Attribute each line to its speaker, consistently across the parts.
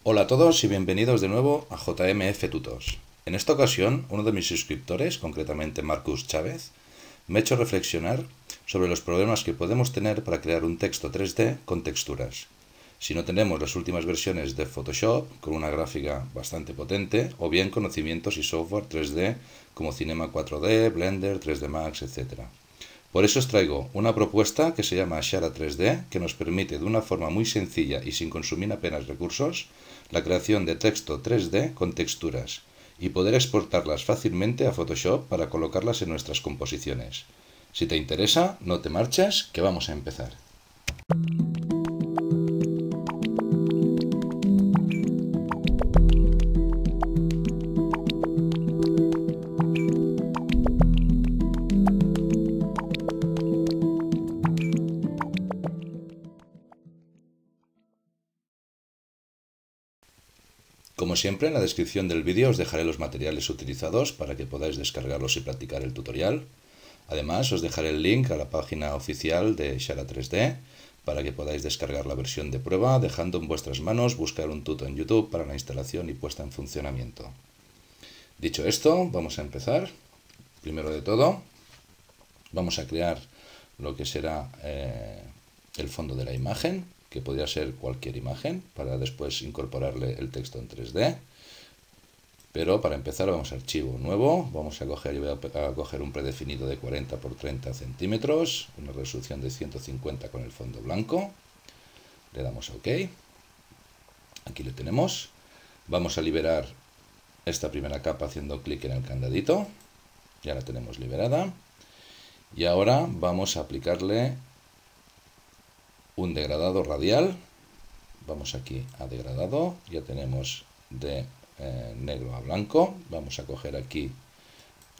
Speaker 1: Hola a todos y bienvenidos de nuevo a JMF Tutos. En esta ocasión, uno de mis suscriptores, concretamente Marcus Chávez, me ha hecho reflexionar sobre los problemas que podemos tener para crear un texto 3D con texturas. Si no tenemos las últimas versiones de Photoshop, con una gráfica bastante potente, o bien conocimientos y software 3D como Cinema 4D, Blender, 3D Max, etc. Por eso os traigo una propuesta que se llama Shara 3D, que nos permite de una forma muy sencilla y sin consumir apenas recursos, la creación de texto 3D con texturas y poder exportarlas fácilmente a Photoshop para colocarlas en nuestras composiciones. Si te interesa, no te marches, que vamos a empezar. Como siempre, en la descripción del vídeo os dejaré los materiales utilizados para que podáis descargarlos y practicar el tutorial. Además, os dejaré el link a la página oficial de Shara 3D para que podáis descargar la versión de prueba, dejando en vuestras manos buscar un tuto en YouTube para la instalación y puesta en funcionamiento. Dicho esto, vamos a empezar. Primero de todo, vamos a crear lo que será el fondo de la imagen, que podría ser cualquier imagen, para después incorporarle el texto en 3D. Pero para empezar vamos a archivo nuevo, vamos a coger, yo voy a coger un predefinido de 40 por 30 centímetros, una resolución de 150 con el fondo blanco, le damos a OK, aquí lo tenemos, vamos a liberar esta primera capa haciendo clic en el candadito, ya la tenemos liberada, y ahora vamos a aplicarle un degradado radial, vamos aquí a degradado, ya tenemos de negro a blanco, vamos a coger aquí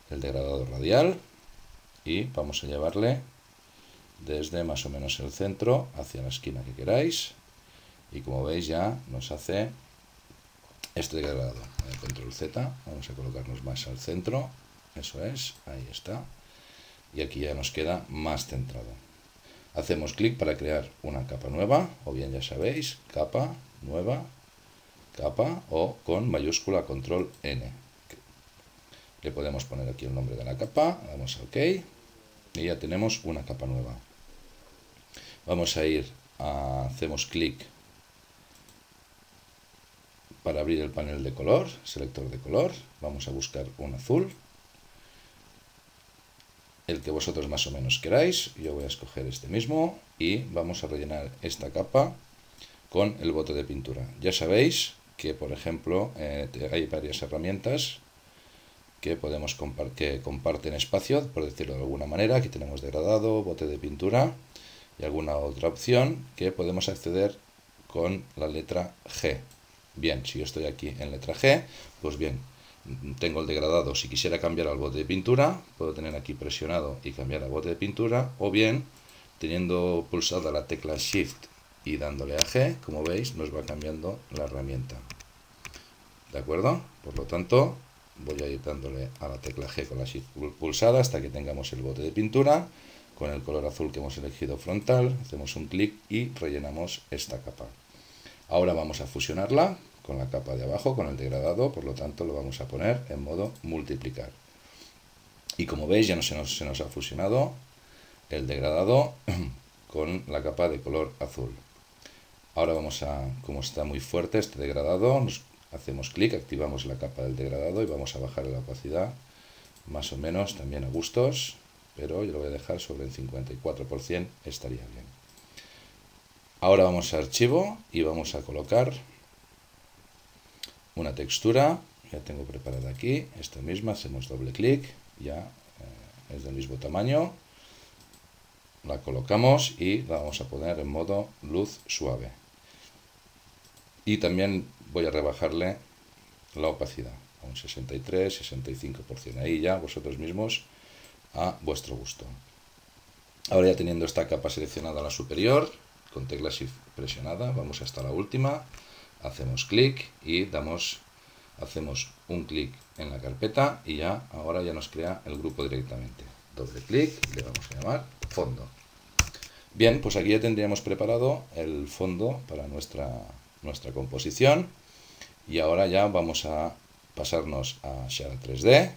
Speaker 1: el degradado radial y vamos a llevarle desde más o menos el centro hacia la esquina que queráis, y como veis ya nos hace este degradado. Control Z, vamos a colocarnos más al centro, eso es, ahí está, y aquí ya nos queda más centrado. Hacemos clic para crear una capa nueva, o bien ya sabéis, capa, nueva, capa, o con mayúscula control N. Le podemos poner aquí el nombre de la capa, damos a OK, y ya tenemos una capa nueva. Vamos a ir, hacemos clic para abrir el panel de color, selector de color, vamos a buscar un azul, el que vosotros más o menos queráis, yo voy a escoger este mismo y vamos a rellenar esta capa con el bote de pintura. Ya sabéis que, por ejemplo, hay varias herramientas que comparten espacio, por decirlo de alguna manera. Aquí tenemos degradado, bote de pintura y alguna otra opción que podemos acceder con la letra G. Bien, si yo estoy aquí en letra G, pues bien, tengo el degradado. Si quisiera cambiar al bote de pintura, puedo tener aquí presionado y cambiar a bote de pintura, o bien, teniendo pulsada la tecla Shift y dándole a G, como veis, nos va cambiando la herramienta. ¿De acuerdo? Por lo tanto, voy a ir dándole a la tecla G con la Shift pulsada hasta que tengamos el bote de pintura con el color azul que hemos elegido frontal. Hacemos un clic y rellenamos esta capa. Ahora vamos a fusionarla con la capa de abajo, con el degradado, por lo tanto lo vamos a poner en modo multiplicar. Y como veis ya se nos ha fusionado el degradado con la capa de color azul. Ahora vamos a, como está muy fuerte este degradado, hacemos clic, activamos la capa del degradado y vamos a bajar la opacidad más o menos también a gustos, pero yo lo voy a dejar sobre el 54%, estaría bien. Ahora vamos a archivo y vamos a colocar una textura, ya tengo preparada aquí, esta misma, hacemos doble clic, ya es del mismo tamaño, la colocamos y la vamos a poner en modo luz suave. Y también voy a rebajarle la opacidad a un 63-65%, ahí ya vosotros mismos a vuestro gusto. Ahora ya teniendo esta capa seleccionada a la superior, con tecla Shift presionada, vamos hasta la última, hacemos clic y hacemos un clic en la carpeta y ya ahora ya nos crea el grupo directamente. Doble clic y le vamos a llamar fondo. Bien, pues aquí ya tendríamos preparado el fondo para nuestra composición. Y ahora ya vamos a pasarnos a Shara 3D.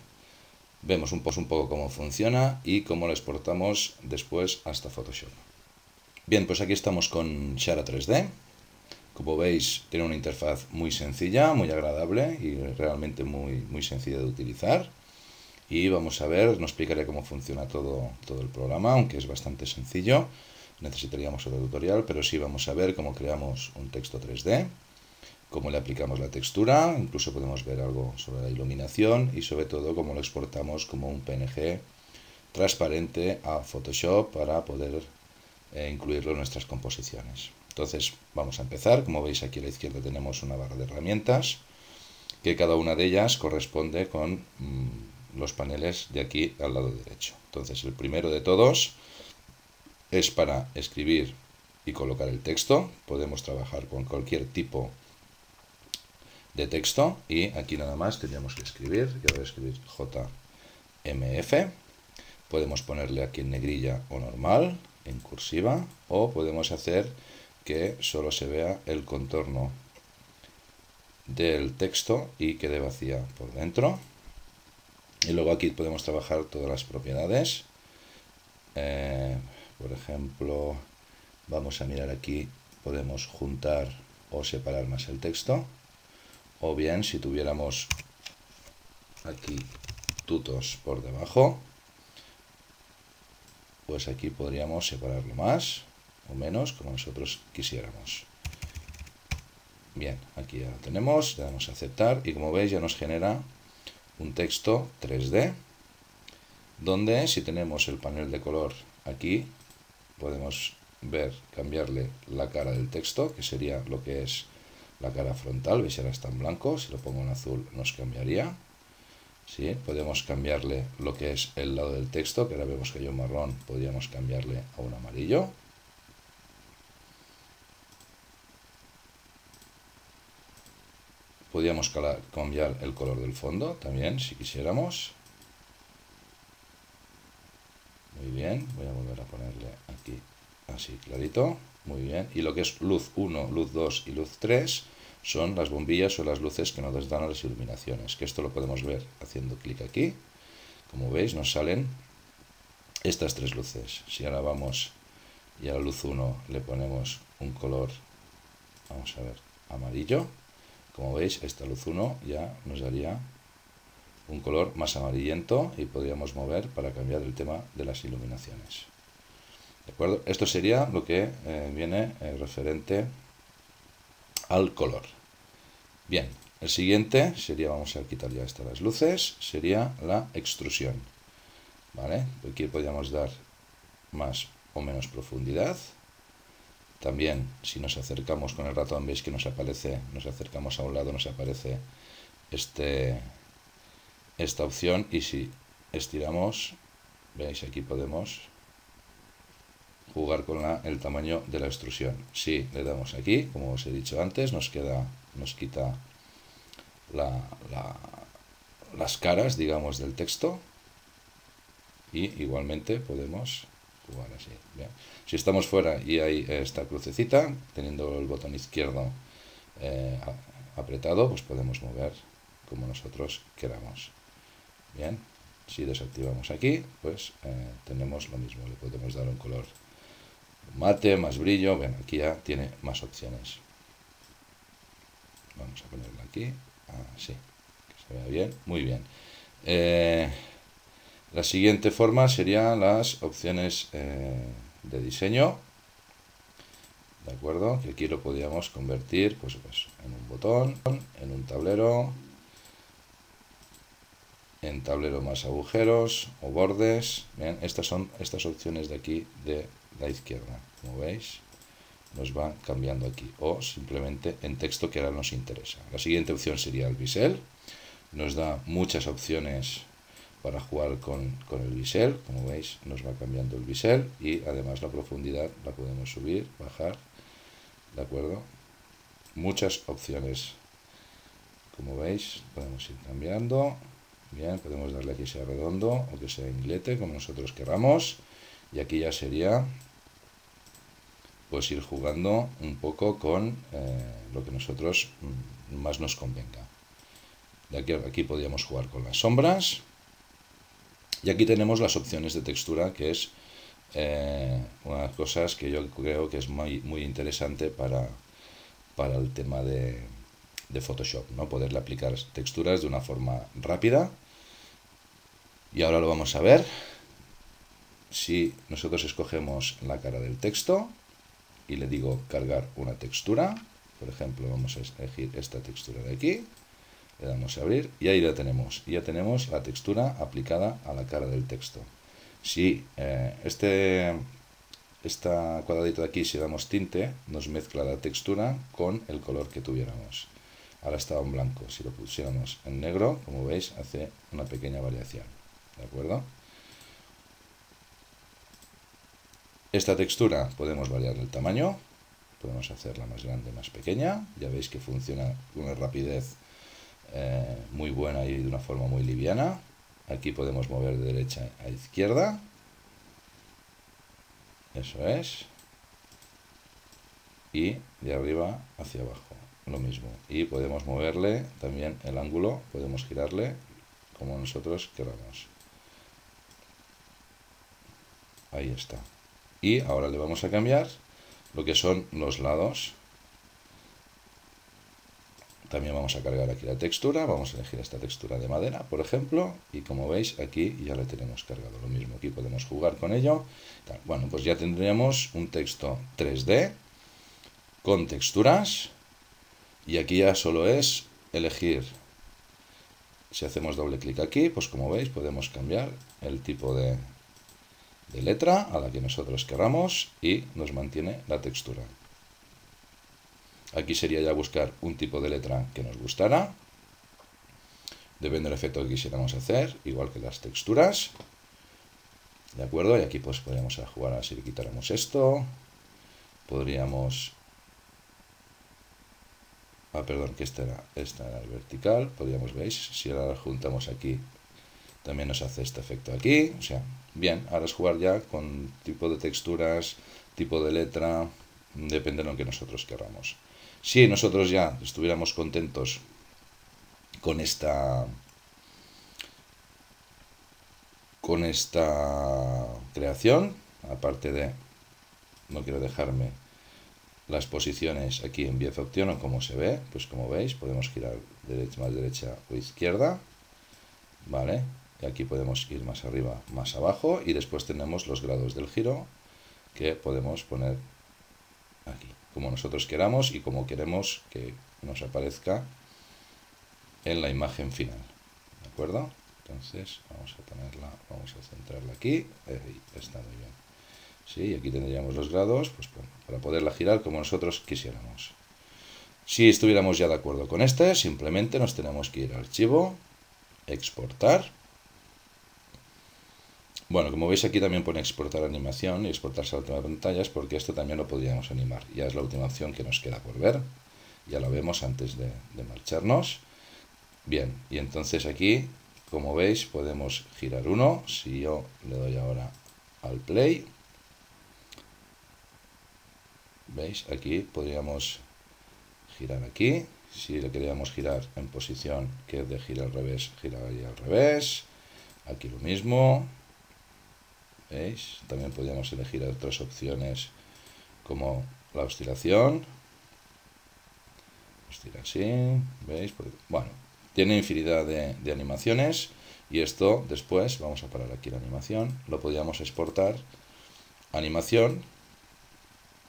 Speaker 1: Vemos un poco cómo funciona y cómo lo exportamos después hasta Photoshop. Bien, pues aquí estamos con Shara 3D. Como veis, tiene una interfaz muy sencilla, muy agradable y realmente muy sencilla de utilizar. Y vamos a ver, no explicaré cómo funciona todo el programa, aunque es bastante sencillo. Necesitaríamos otro tutorial, pero sí vamos a ver cómo creamos un texto 3D, cómo le aplicamos la textura, incluso podemos ver algo sobre la iluminación y sobre todo cómo lo exportamos como un PNG transparente a Photoshop para poder incluirlo en nuestras composiciones. Entonces vamos a empezar. Como veis, aquí a la izquierda tenemos una barra de herramientas, que cada una de ellas corresponde con los paneles de aquí al lado derecho. Entonces el primero de todos es para escribir y colocar el texto. Podemos trabajar con cualquier tipo de texto y aquí nada más tendríamos que escribir. Yo voy a escribir JMF. Podemos ponerle aquí en negrilla o normal, en cursiva, o podemos hacer que solo se vea el contorno del texto y quede vacía por dentro. Y luego aquí podemos trabajar todas las propiedades. Por ejemplo, vamos a mirar aquí, podemos juntar o separar más el texto. O bien, si tuviéramos aquí tutos por debajo, pues aquí podríamos separarlo más o menos como nosotros quisiéramos. Bien, aquí ya lo tenemos, le damos a aceptar y como veis ya nos genera un texto 3D, donde si tenemos el panel de color aquí, podemos ver, cambiarle la cara del texto, que sería lo que es la cara frontal. Veis, ahora está en blanco, si lo pongo en azul nos cambiaría. ¿Sí? Podemos cambiarle lo que es el lado del texto, que ahora vemos que hay un marrón, podríamos cambiarle a un amarillo. Podríamos cambiar el color del fondo también, si quisiéramos. Muy bien, voy a volver a ponerle aquí así clarito. Muy bien, y lo que es luz 1, luz 2 y luz 3 son las bombillas o las luces que nos dan a las iluminaciones, que esto lo podemos ver haciendo clic aquí. Como veis nos salen estas tres luces. Si ahora vamos y a la luz 1 le ponemos un color, vamos a ver, amarillo, como veis esta luz 1 ya nos daría un color más amarillento y podríamos mover para cambiar el tema de las iluminaciones. ¿De acuerdo? Esto sería lo que viene referente al color. Bien, el siguiente sería, vamos a quitar ya estas las luces, sería la extrusión. ¿Vale? Aquí podríamos dar más o menos profundidad. También, si nos acercamos con el ratón, veis que nos aparece, nos acercamos a un lado, nos aparece esta opción, y si estiramos, veis aquí podemos jugar con el tamaño de la extrusión. Si le damos aquí, como os he dicho antes, nos quita las caras, digamos, del texto, y igualmente podemos jugar así. Bien. Si estamos fuera y hay esta crucecita, teniendo el botón izquierdo apretado, pues podemos mover como nosotros queramos. Bien, si desactivamos aquí, pues tenemos lo mismo, le podemos dar un color mate, más brillo. Bueno, aquí ya tiene más opciones. Vamos a ponerlo aquí, así, que se vea bien, muy bien. La siguiente forma serían las opciones de diseño, ¿de acuerdo? Que aquí lo podríamos convertir pues en un botón, en un tablero, en tablero más agujeros o bordes. Bien, estas son estas opciones de aquí de la izquierda, como veis nos van cambiando aquí, o simplemente en texto, que ahora nos interesa. La siguiente opción sería el bisel, nos da muchas opciones para jugar con el bisel. Como veis nos va cambiando el bisel y además la profundidad la podemos subir, bajar, ¿de acuerdo? Muchas opciones, como veis podemos ir cambiando. Bien, podemos darle aquí sea redondo o que sea inglete, como nosotros queramos, y aquí ya sería pues ir jugando un poco con lo que nosotros más nos convenga. De aquí podríamos jugar con las sombras. Y aquí tenemos las opciones de textura, que es una de las cosas que yo creo que es muy interesante para el tema de Photoshop, ¿no? Poderle aplicar texturas de una forma rápida. Y ahora lo vamos a ver. Si nosotros escogemos la cara del texto y le digo cargar una textura, por ejemplo, vamos a elegir esta textura de aquí, le damos a abrir y ahí la tenemos. Ya tenemos la textura aplicada a la cara del texto. Si esta cuadradito de aquí, si damos tinte, nos mezcla la textura con el color que tuviéramos. Ahora estaba en blanco. Si lo pusiéramos en negro, como veis, hace una pequeña variación. ¿De acuerdo? Esta textura podemos variar el tamaño. Podemos hacerla más grande, más pequeña. Ya veis que funciona con una rapidez muy buena y de una forma muy liviana. Aquí podemos mover de derecha a izquierda. Eso es. Y de arriba hacia abajo. Lo mismo. Y podemos moverle también el ángulo. Podemos girarle como nosotros queramos. Ahí está. Y ahora le vamos a cambiar lo que son los lados. También vamos a cargar aquí la textura. Vamos a elegir esta textura de madera, por ejemplo. Y como veis, aquí ya le tenemos cargado. Lo mismo, aquí podemos jugar con ello. Bueno, pues ya tendríamos un texto 3D con texturas. Y aquí ya solo es elegir. Si hacemos doble clic aquí, pues como veis, podemos cambiar el tipo de letra a la que nosotros queramos y nos mantiene la textura. Aquí sería ya buscar un tipo de letra que nos gustara. Depende del efecto que quisiéramos hacer, igual que las texturas. ¿De acuerdo? Y aquí pues podríamos jugar a si le quitáramos esto. Podríamos... perdón, que esta era el vertical. Podríamos, veis, si ahora juntamos aquí, también nos hace este efecto aquí. O sea, bien, ahora es jugar ya con tipo de texturas, tipo de letra, depende de lo que nosotros queramos. Si nosotros ya estuviéramos contentos con esta creación, aparte de, no quiero dejarme las posiciones aquí en 10 opción o como se ve, pues como veis podemos girar más derecha o izquierda, ¿vale? Y aquí podemos ir más arriba, más abajo y después tenemos los grados del giro que podemos poner aquí, como nosotros queramos y como queremos que nos aparezca en la imagen final, ¿de acuerdo? Entonces vamos a centrarla aquí, ahí está muy bien. Sí, y aquí tendríamos los grados, pues bueno, para poderla girar como nosotros quisiéramos. Si estuviéramos ya de acuerdo con simplemente nos tenemos que ir a archivo, exportar. Bueno, como veis aquí también pone exportar animación y exportarse a la última pantalla, es porque esto también lo podríamos animar. Ya es la última opción que nos queda por ver. Ya la vemos antes de marcharnos. Bien, y entonces aquí, como veis, podemos girar uno. Si yo le doy ahora al play, ¿veis? Aquí podríamos girar aquí. Si le queríamos girar en posición que es de girar al revés, giraría al revés. Aquí lo mismo. ¿Veis? También podríamos elegir otras opciones como la oscilación. Oscila así, ¿veis? Bueno, tiene infinidad de animaciones y esto después, vamos a parar aquí la animación, lo podríamos exportar animación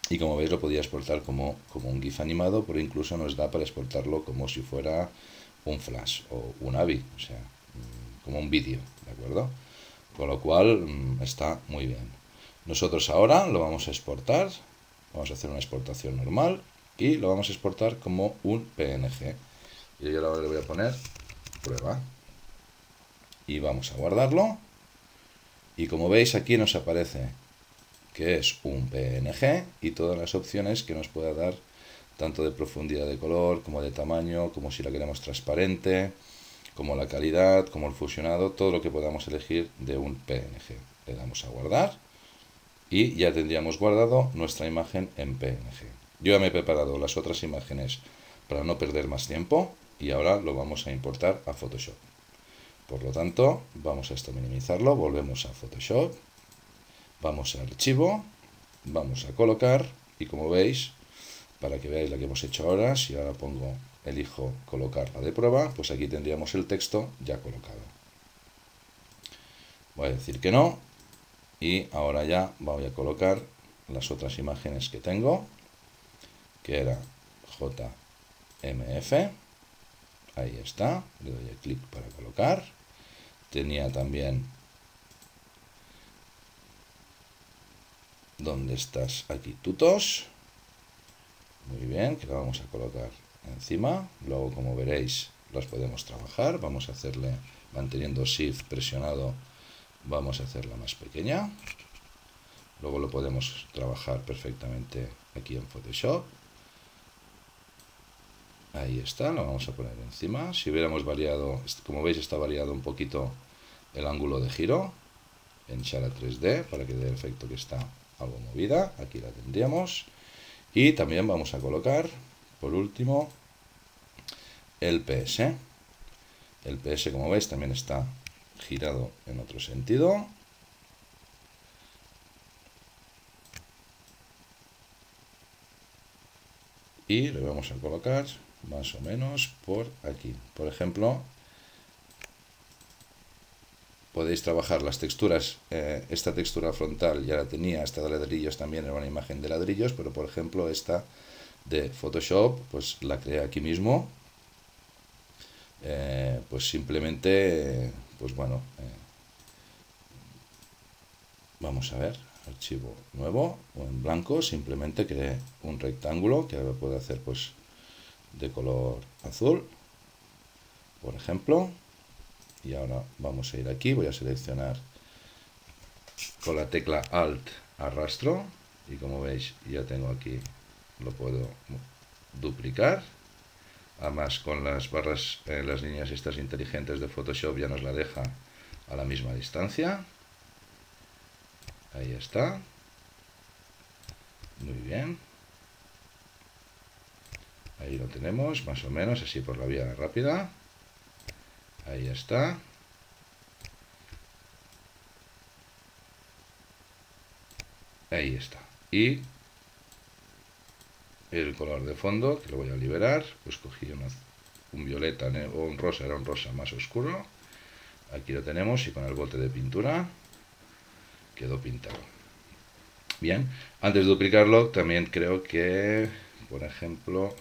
Speaker 1: y como veis lo podría exportar como un GIF animado, pero incluso nos da para exportarlo como si fuera un flash o un AVI, o sea, como un vídeo, ¿de acuerdo? Con lo cual está muy bien. Nosotros ahora lo vamos a exportar, vamos a hacer una exportación normal y lo vamos a exportar como un PNG. Y yo ahora le voy a poner prueba y vamos a guardarlo. Y como veis aquí nos aparece que es un PNG y todas las opciones que nos pueda dar, tanto de profundidad de color como de tamaño, como si la queremos transparente, como la calidad, como el fusionado, todo lo que podamos elegir de un PNG. Le damos a guardar y ya tendríamos guardado nuestra imagen en PNG. Yo ya me he preparado las otras imágenes para no perder más tiempo y ahora lo vamos a importar a Photoshop. Por lo tanto, vamos a esto minimizarlo, volvemos a Photoshop, vamos a archivo, vamos a colocar y como veis, para que veáis la que hemos hecho ahora, si ahora elijo colocar la de prueba, pues aquí tendríamos el texto ya colocado. Voy a decir que no y ahora ya voy a colocar las otras imágenes que tengo, que era JMF, ahí está, le doy clic para colocar. Tenía también ¿dónde estás? Aquí tutos, muy bien, que la vamos a colocar encima. Luego, como veréis, las podemos trabajar. Vamos a hacerle, manteniendo Shift presionado, vamos a hacerla más pequeña. Luego lo podemos trabajar perfectamente aquí en Photoshop. Ahí está, lo vamos a poner encima. Si hubiéramos variado, como veis está variado un poquito el ángulo de giro en Shara 3D para que dé el efecto que está algo movida. Aquí la tendríamos. Y también vamos a colocar, por último, el PS. El PS, como veis, también está girado en otro sentido. Y le vamos a colocar más o menos por aquí. Por ejemplo, podéis trabajar las texturas. Esta textura frontal ya la tenía, esta de ladrillos también era una imagen de ladrillos, pero por ejemplo esta de Photoshop, pues la creé aquí mismo. Pues simplemente, pues bueno, vamos a ver, archivo nuevo o en blanco, simplemente creé un rectángulo que ahora puedo hacer pues de color azul, por ejemplo. Y ahora vamos a ir aquí, voy a seleccionar con la tecla Alt arrastro y como veis ya tengo aquí, lo puedo duplicar. Además con las barras, las líneas estas inteligentes de Photoshop ya nos la deja a la misma distancia. Ahí está. Muy bien. Ahí lo tenemos, más o menos, así por la vía rápida. Ahí está. Ahí está. Y el color de fondo, que lo voy a liberar, pues cogí un violeta o un rosa, era un rosa más oscuro. Aquí lo tenemos y con el bote de pintura quedó pintado. Bien, antes de duplicarlo también creo que, por ejemplo,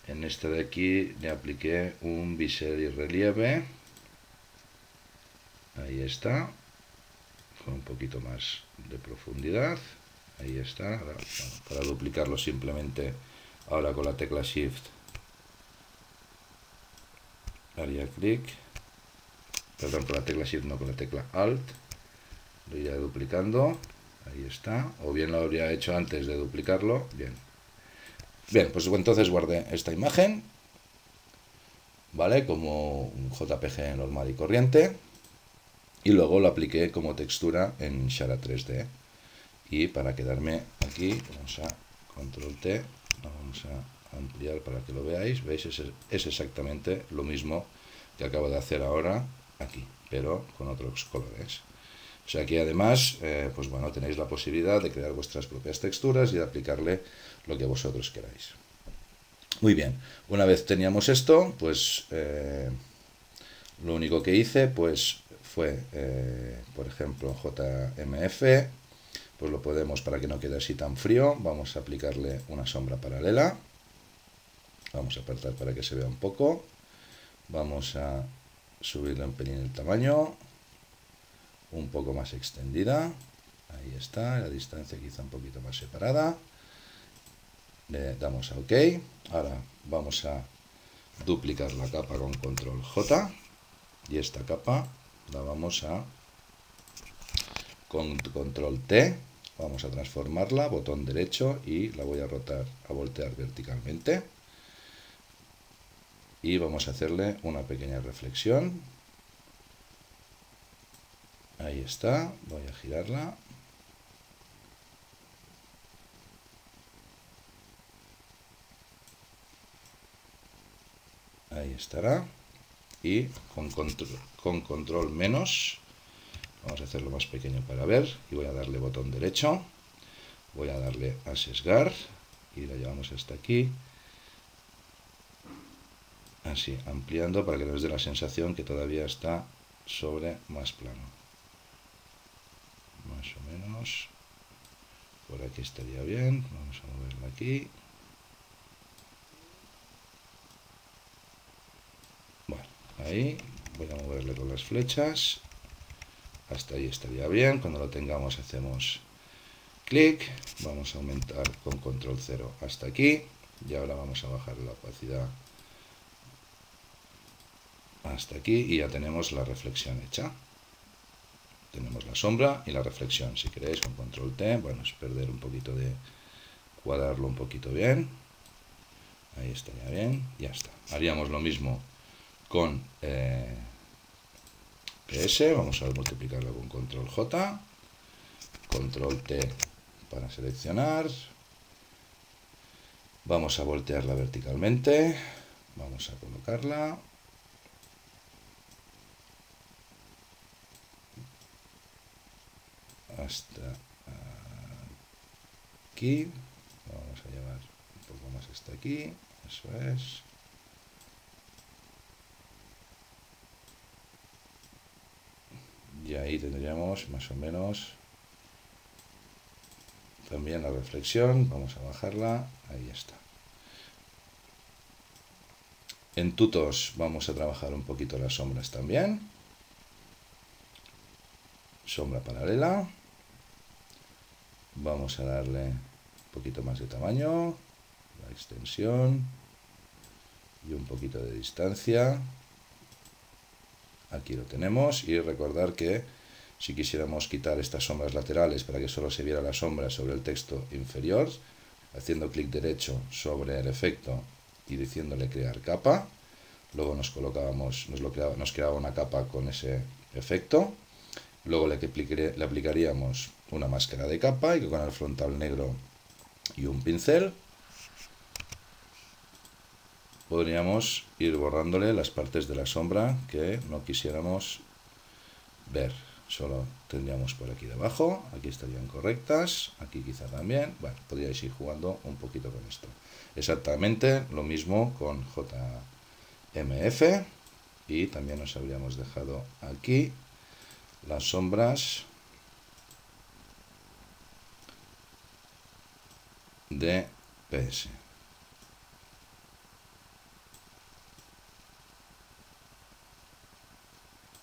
Speaker 1: en este de aquí le apliqué un bisel y relieve. Ahí está, con un poquito más de profundidad. Ahí está. Ahora, bueno, para duplicarlo simplemente ahora con la tecla Shift haría clic, perdón, con la tecla Shift no, con la tecla Alt, lo iría duplicando. Ahí está, o bien lo habría hecho antes de duplicarlo. Bien, bien, pues entonces guardé esta imagen, vale, como un JPG normal y corriente, y luego lo apliqué como textura en Shara 3D. Y para quedarme aquí, vamos a control T, lo vamos a ampliar para que lo veáis. ¿Veis? Es exactamente lo mismo que acabo de hacer ahora aquí, pero con otros colores. O sea que además, pues bueno, tenéis la posibilidad de crear vuestras propias texturas y de aplicarle lo que vosotros queráis. Muy bien, una vez teníamos esto, pues lo único que hice pues fue, por ejemplo, JMF, pues lo podemos, para que no quede así tan frío, vamos a aplicarle una sombra paralela. Vamos a apertar para que se vea un poco. Vamos a subirle un pelín el tamaño, un poco más extendida. Ahí está, la distancia quizá un poquito más separada. Le damos a OK. Ahora vamos a duplicar la capa con control J. Y esta capa la vamos a, con control T, vamos a transformarla, botón derecho, y la voy a voltear verticalmente. Y vamos a hacerle una pequeña reflexión. Ahí está, voy a girarla. Ahí estará. Y con control menos, vamos a hacerlo más pequeño para ver. Y voy a darle botón derecho. Voy a darle a sesgar. Y lo llevamos hasta aquí. Así, ampliando para que nos dé la sensación que todavía está sobre más plano. Más o menos. Por aquí estaría bien. Vamos a moverla aquí. Bueno, ahí. Voy a moverle con las flechas. Hasta ahí estaría bien. Cuando lo tengamos hacemos clic. Vamos a aumentar con control 0 hasta aquí. Y ahora vamos a bajar la opacidad hasta aquí y ya tenemos la reflexión hecha. Tenemos la sombra y la reflexión. Si queréis con control T, bueno, es perder un poquito de cuadrarlo un poquito bien. Ahí estaría bien, ya está. Haríamos lo mismo con PS. Vamos a multiplicarlo con control J, control T para seleccionar. Vamos a voltearla verticalmente. Vamos a colocarla. Hasta aquí. Vamos a llevar un poco más hasta aquí. Eso es. Y ahí tendríamos más o menos también la reflexión. Vamos a bajarla. Ahí está. En tutos vamos a trabajar un poquito las sombras también. Sombra paralela. Vamos a darle un poquito más de tamaño, la extensión y un poquito de distancia. Aquí lo tenemos y recordar que si quisiéramos quitar estas sombras laterales para que solo se viera la sombra sobre el texto inferior, haciendo clic derecho sobre el efecto y diciéndole crear capa, luego nos creaba una capa con ese efecto. Luego le aplicaríamos una máscara de capa y con el frontal negro y un pincel podríamos ir borrándole las partes de la sombra que no quisiéramos ver. Solo tendríamos por aquí debajo, aquí estarían correctas, aquí quizá también. Bueno, podríais ir jugando un poquito con esto. Exactamente lo mismo con JMF y también nos habríamos dejado aquí las sombras de PS.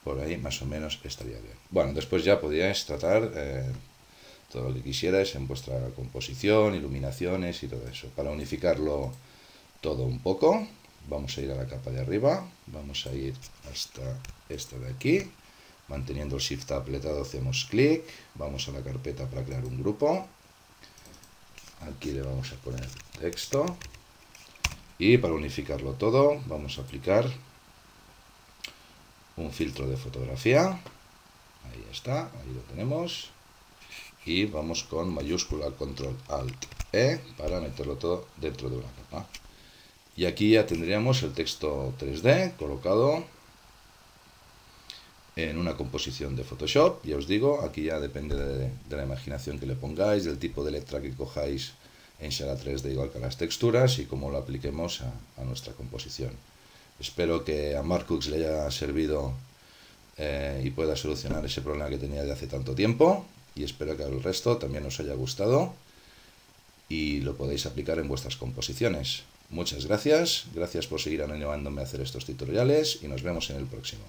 Speaker 1: Por ahí más o menos estaría bien. Bueno, después ya podríais tratar todo lo que quisierais en vuestra composición, iluminaciones y todo eso. Para unificarlo todo un poco, vamos a ir a la capa de arriba, vamos a ir hasta esta de aquí. Manteniendo el Shift apretado hacemos clic, vamos a la carpeta para crear un grupo, aquí le vamos a poner texto y para unificarlo todo vamos a aplicar un filtro de fotografía, ahí está, ahí lo tenemos y vamos con mayúscula control alt E para meterlo todo dentro de una capa y aquí ya tendríamos el texto 3D colocado en una composición de Photoshop. Ya os digo, aquí ya depende de la imaginación que le pongáis, del tipo de letra que cojáis en Shara 3D igual que las texturas y cómo lo apliquemos a nuestra composición. Espero que a Marcux le haya servido y pueda solucionar ese problema que tenía de hace tanto tiempo y espero que al resto también os haya gustado y lo podéis aplicar en vuestras composiciones. Muchas gracias por seguir animándome a hacer estos tutoriales y nos vemos en el próximo.